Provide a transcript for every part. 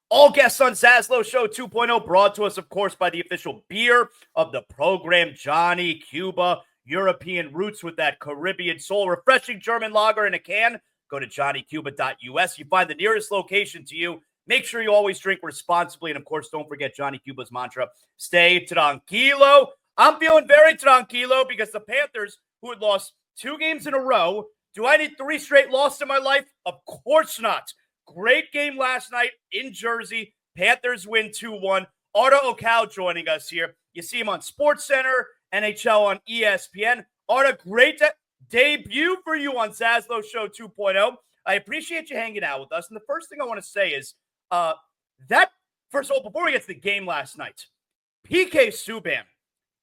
All guests on ZASLOW Show 2.0 brought to us, of course, by the official beer of the program, Johnny Cuba. European roots with that Caribbean soul. Refreshing German lager in a can. Go to johnnycuba.us. You find the nearest location to you. Make sure you always drink responsibly. And, of course, don't forget Johnny Cuba's mantra, stay tranquilo. I'm feeling very tranquilo because the Panthers, who had lost 2 games in a row, do I need 3 straight losses in my life? Of course not. Great game last night in Jersey. Panthers win 2-1. Arda Ocal joining us here. You see him on SportsCenter, NHL on ESPN. Arda, great debut for you on ZASLOW Show 2.0. I appreciate you hanging out with us. And the first thing I want to say is first of all, before we get to the game last night, PK Subban,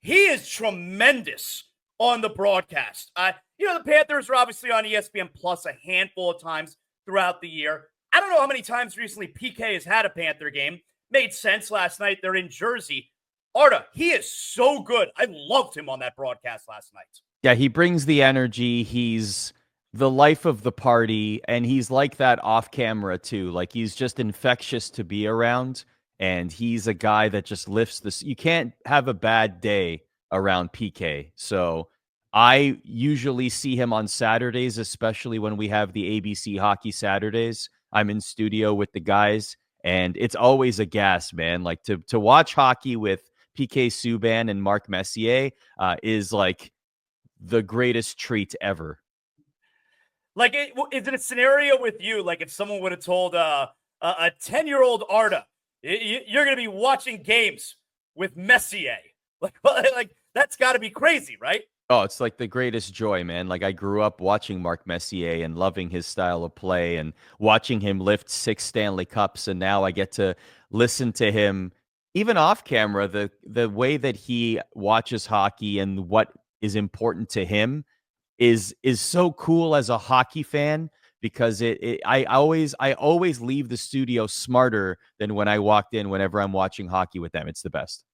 he is tremendous on the broadcast. The Panthers are obviously on ESPN Plus a handful of times throughout the year. I don't know how many times recently PK has had a Panther game. Made sense last night. They're in Jersey. Arda, he is so good. I loved him on that broadcast last night. Yeah, he brings the energy. He's the life of the party, and he's like that off camera too. Like, he's just infectious to be around, and he's a guy that just lifts this. You can't have a bad day around PK. So I usually see him on Saturdays, especially when we have the ABC Hockey Saturdays. I'm in studio with the guys, and it's always a gas, man. Like, to watch hockey with PK Subban and Mark Messier is like the greatest treat ever. Like, is it a scenario with you? Like, if someone would have told a 10-year-old Arda, you're going to be watching games with Messier. Like that's got to be crazy, right? Oh, it's like the greatest joy, man. Like, I grew up watching Mark Messier and loving his style of play and watching him lift 6 Stanley Cups. And now I get to listen to him, even off camera, the way that he watches hockey and what is important to him is so cool as a hockey fan, because I always leave the studio smarter than when I walked in whenever I'm watching hockey with them. It's the best.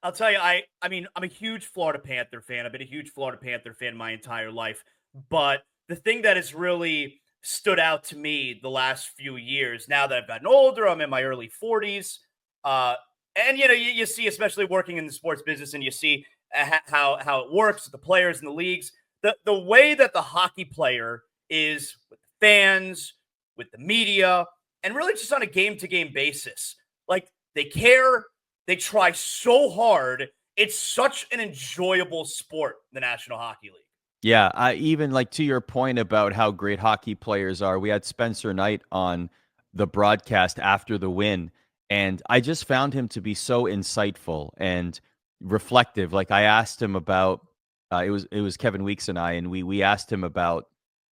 I'll tell you, I mean, I'm a huge Florida Panther fan. I've been a huge Florida Panther fan my entire life. But the thing that has really stood out to me the last few years, now that I've gotten older, I'm in my early 40s. And, you see, especially working in the sports business, and you see how it works with the players and the leagues. The way that the hockey player is with the fans, with the media, and really just on a game-to-game basis. Like, they care. They try so hard. It's such an enjoyable sport, the National Hockey League. Yeah, even like to your point about how great hockey players are, we had Spencer Knight on the broadcast after the win, and I just found him to be so insightful and reflective. Like, I asked him about it was Kevin Weeks and I, and we asked him about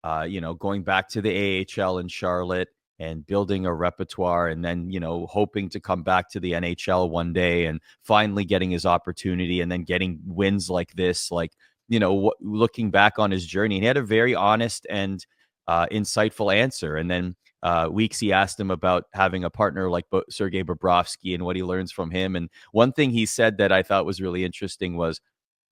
going back to the AHL in Charlotte and building a repertoire, and then, hoping to come back to the NHL one day and finally getting his opportunity and then getting wins like this, looking back on his journey. And he had a very honest and insightful answer. And then Weeks, he asked him about having a partner like Sergei Bobrovsky and what he learns from him. And one thing he said that I thought was really interesting was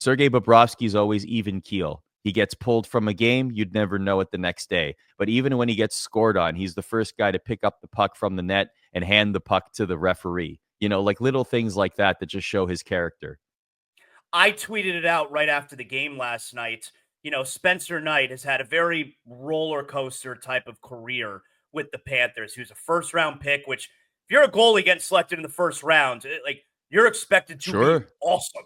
Sergei Bobrovsky is always even keel. He gets pulled from a game, you'd never know it the next day. But even when he gets scored on, he's the first guy to pick up the puck from the net and hand the puck to the referee. Like little things like that just show his character. I tweeted it out right after the game last night. Spencer Knight has had a very roller coaster type of career with the Panthers. He was a first-round pick, which if you're a goalie getting selected in the first round, you're expected to be awesome,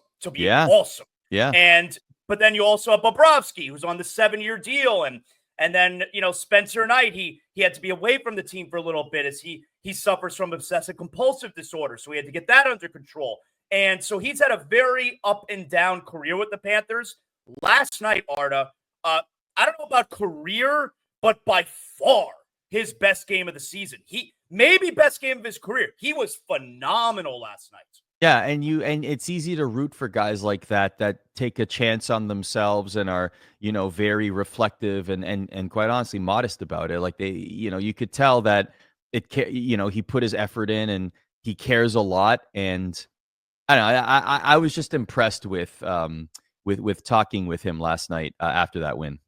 awesome. Yeah. But then you also have Bobrovsky, who's on the 7-year deal. And then, Spencer Knight, he had to be away from the team for a little bit as he suffers from obsessive compulsive disorder. So he had to get that under control. And so he's had a very up and down career with the Panthers. Last night, Arda, I don't know about career, but by far his best game of the season. Maybe best game of his career. He was phenomenal last night. Yeah, and it's easy to root for guys like that take a chance on themselves and are, very reflective and quite honestly modest about it. Like, they, you could tell that he put his effort in and he cares a lot. And I don't know, I was just impressed with talking with him last night after that win.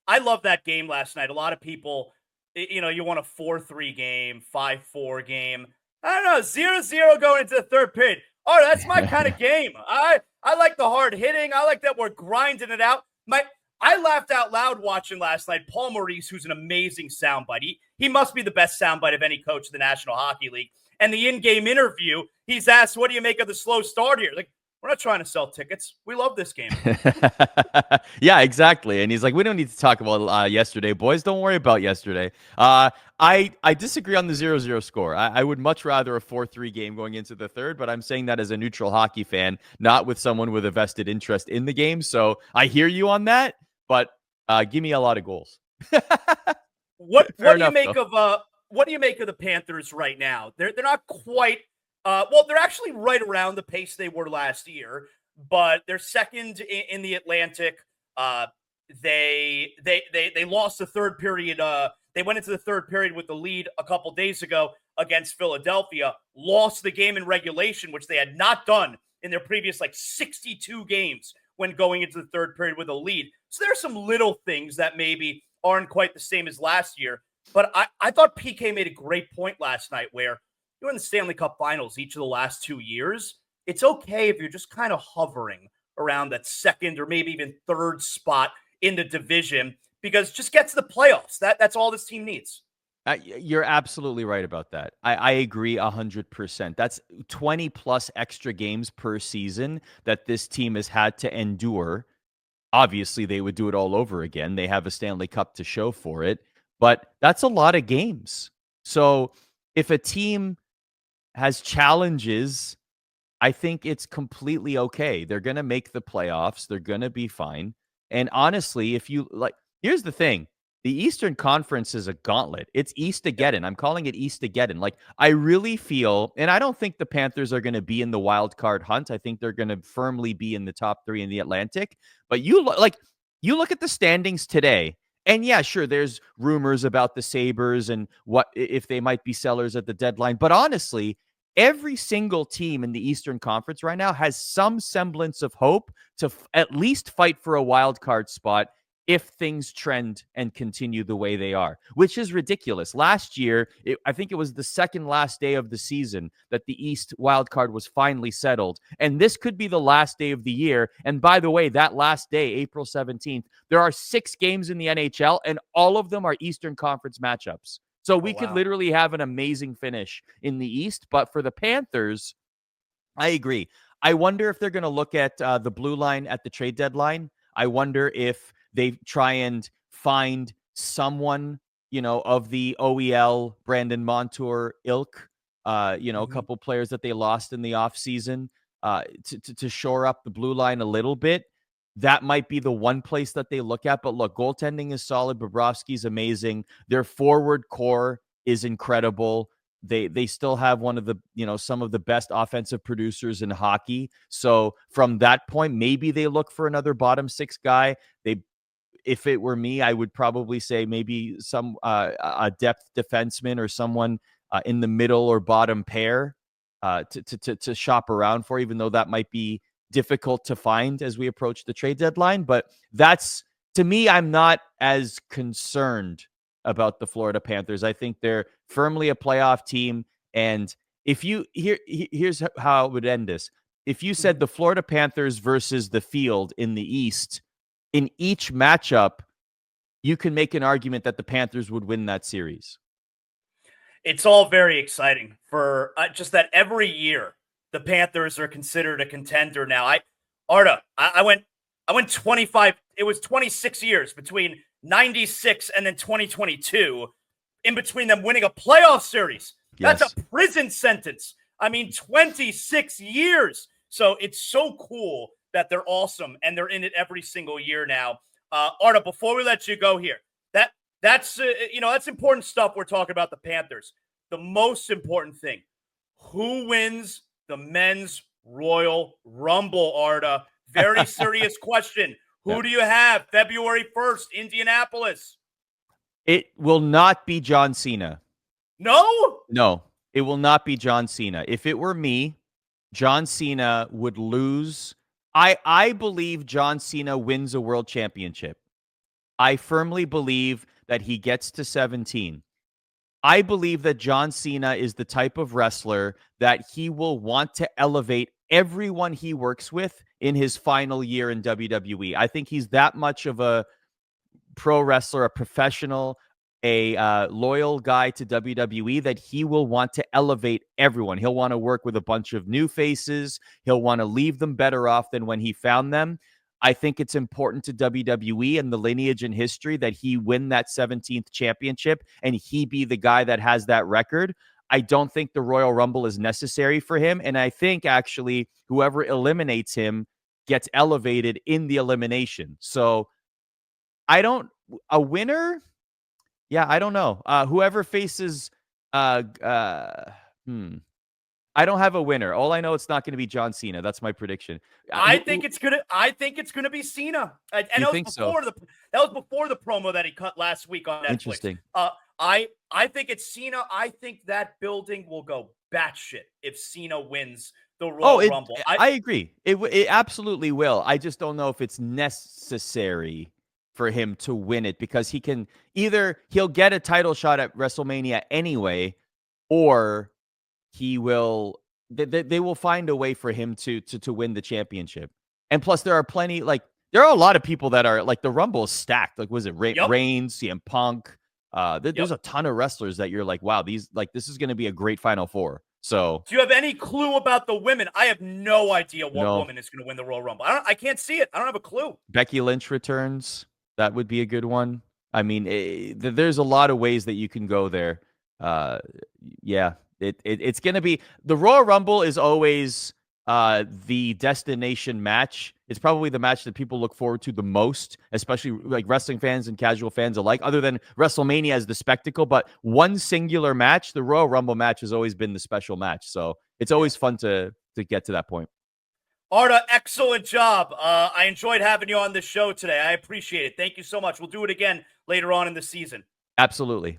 I love that game last night. A lot of people, you want a 4-3 game, 5-4 game. I don't know, 0-0 going into the third period. Oh, that's my kind of game. I like the hard hitting. I like that we're grinding it out. I laughed out loud watching last night Paul Maurice, who's an amazing soundbite. He must be the best soundbite of any coach in the National Hockey League. And the in-game interview, he's asked, what do you make of the slow start here? Like, we're not trying to sell tickets. We love this game. Yeah, exactly. And he's like, we don't need to talk about yesterday, boys. Don't worry about yesterday. I disagree on the 0-0 score. I would much rather a 4-3 game going into the third, but I'm saying that as a neutral hockey fan, not with someone with a vested interest in the game. So I hear you on that, but give me a lot of goals. What do you make of the Panthers right now? They're not quite they're actually right around the pace they were last year, but they're second in the Atlantic. They lost the third period. They went into the third period with the lead a couple days ago against Philadelphia, lost the game in regulation, which they had not done in their previous 62 games when going into the third period with a lead. So there are some little things that maybe aren't quite the same as last year. But I thought PK made a great point last night where you're in the Stanley Cup Finals each of the last 2 years. It's okay if you're just kind of hovering around that second or maybe even third spot in the division, because just get to the playoffs. That's all this team needs. You're absolutely right about that. I agree 100%. That's 20 plus extra games per season that this team has had to endure. Obviously, they would do it all over again. They have a Stanley Cup to show for it, but that's a lot of games. So if a team has challenges, I think it's completely okay. They're going to make the playoffs. They're going to be fine. And honestly, if you here's the thing. The Eastern Conference is a gauntlet. It's East-ageddon. I'm calling it East-ageddon. I really feel, and I don't think the Panthers are going to be in the wild card hunt. I think they're going to firmly be in the top 3 in the Atlantic. But you look at the standings today, and yeah, sure, there's rumors about the Sabres and what if they might be sellers at the deadline. But honestly, every single team in the Eastern Conference right now has some semblance of hope to at least fight for a wild card spot if things trend and continue the way they are, which is ridiculous. Last year, I think it was the second last day of the season that the East wild card was finally settled. And this could be the last day of the year. And by the way, that last day, April 17th, there are 6 games in the NHL, and all of them are Eastern Conference matchups. So we could literally have an amazing finish in the East. But for the Panthers, I agree. I wonder if they're going to look at the blue line at the trade deadline. I wonder if they try and find someone, of the OEL, Brandon Montour ilk, a couple players that they lost in the offseason to shore up the blue line a little bit. That might be the one place that they look at. But look, goaltending is solid. Bobrovsky's amazing. Their forward core is incredible. They still have one of the, some of the best offensive producers in hockey. So from that point, maybe they look for another bottom 6 guy. If it were me, I would probably say maybe some a depth defenseman or someone in the middle or bottom pair to shop around for, even though that might be difficult to find as we approach the trade deadline. But that's, to me, I'm not as concerned about the Florida Panthers. I think they're firmly a playoff team. And if you here's how I would end this. If you said the Florida Panthers versus the field in the East, in each matchup, you can make an argument that the Panthers would win that series. It's all very exciting for just that every year the Panthers are considered a contender now. Arda, I went 25. It was 26 years between 96 and then 2022 in between them winning a playoff series. Yes. That's a prison sentence. 26 years. So it's so cool that they're awesome and they're in it every single year now. Arda, before we let you go here, that's important stuff. We're talking about the Panthers. The most important thing, who wins the men's Royal Rumble, Arda? Very serious question. Who do you have February 1st, Indianapolis? It will not be John Cena. No, it will not be John Cena. If it were me, John Cena would lose. I believe John Cena wins a world championship. I firmly believe that he gets to 17. I believe that John Cena is the type of wrestler that he will want to elevate everyone he works with in his final year in WWE. I think he's that much of a pro wrestler, a professional, a loyal guy to WWE that he will want to elevate everyone. He'll want to work with a bunch of new faces. He'll want to leave them better off than when he found them. I think it's important to WWE and the lineage and history that he win that 17th championship and he be the guy that has that record. I don't think the Royal Rumble is necessary for him. And I think actually whoever eliminates him gets elevated in the elimination. So a winner. Yeah, I don't know. Whoever faces, uh, uh, hmm. I don't have a winner. All I know, it's not going to be John Cena. That's my prediction. I think it's gonna be Cena. And You that was think so? before the promo that he cut last week on Netflix. Interesting. I think it's Cena. I think that building will go batshit if Cena wins the Royal Rumble. I agree. It absolutely will. I just don't know if it's necessary for him to win it because he'll get a title shot at WrestleMania anyway, or he will they will find a way for him to win the championship. And plus there are a lot of people that are like the Rumble is stacked. Like was it Reigns, CM Punk? There's a ton of wrestlers that you're like, wow, this is going to be a great Final Four. So, do you have any clue about the women? I have no idea what woman is going to win the Royal Rumble. I can't see it. I don't have a clue. Becky Lynch returns. That would be a good one. I mean, there's a lot of ways that you can go there. Yeah, it's going to be the Royal Rumble is always the destination match. It's probably the match that people look forward to the most, especially like wrestling fans and casual fans alike, other than WrestleMania as the spectacle. But one singular match, the Royal Rumble match has always been the special match. So it's always fun to get to that point. Arda, excellent job. I enjoyed having you on the show today. I appreciate it. Thank you so much. We'll do it again later on in the season. Absolutely.